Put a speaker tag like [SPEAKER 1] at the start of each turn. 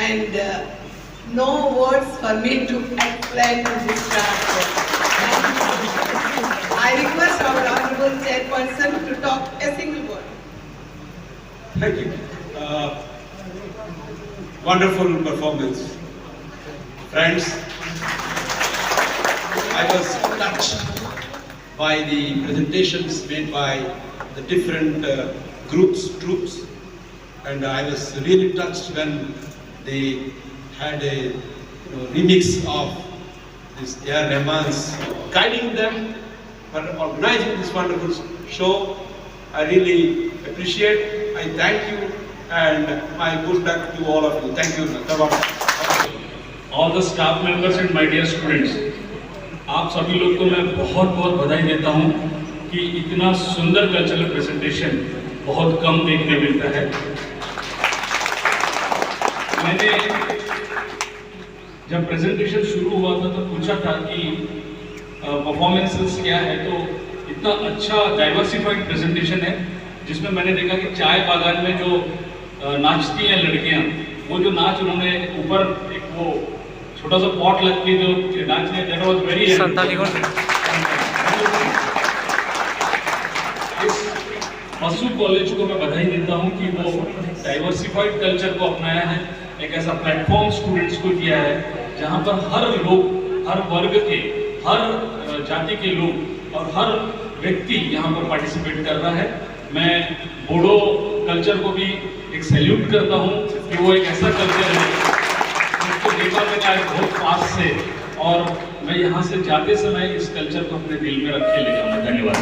[SPEAKER 1] and no words for me to explain to this crowd. I request our honorable chairperson to talk a single word.
[SPEAKER 2] Thank you. Wonderful performance. Friends, I was touched by the presentations made by the different troops, and I was really touched when they had a remix of this A.R. Rahman's guiding them for organizing this wonderful show. I really appreciate. I thank you, and my good luck to all of you. Thank you.
[SPEAKER 3] All the staff members and my dear students, आप सभी लोग को मैं बहुत बहुत बधाई देता हूँ कि इतना सुंदर कल्चरल प्रेजेंटेशन बहुत कम देखने मिलता है। मैंने जब प्रेजेंटेशन शुरू हुआ था तो पूछा था कि परफॉर्मेंसेस क्या है, तो इतना अच्छा डाइवर्सिफाइड प्रेजेंटेशन है जिसमें मैंने देखा कि चाय बागान में जो नाचती हैं लड़कियाँ, वो जो नाच उन्होंने ऊपर एक वो छोटा सा पॉट लग के जो नाच है, दैट वाज वेरी इस मसू कॉलेज को मैं बधाई देता हूँ कि वो डाइवर्सिफाइड कल्चर को अपनाया है, एक ऐसा प्लेटफॉर्म स्टूडेंट्स को दिया है जहाँ पर हर लोग, हर वर्ग के, हर जाति के लोग और हर व्यक्ति यहाँ पर पार्टिसिपेट कर रहा है। मैं बोडो कल्चर को भी एक सैल्यूट करता हूँ कि वो एक ऐसा कल्चर है जिसको देखा मैंने आज बहुत पास से, और मैं यहाँ से जाते समय इस कल्चर को अपने दिल में रखे ले जाऊँगा। धन्यवाद।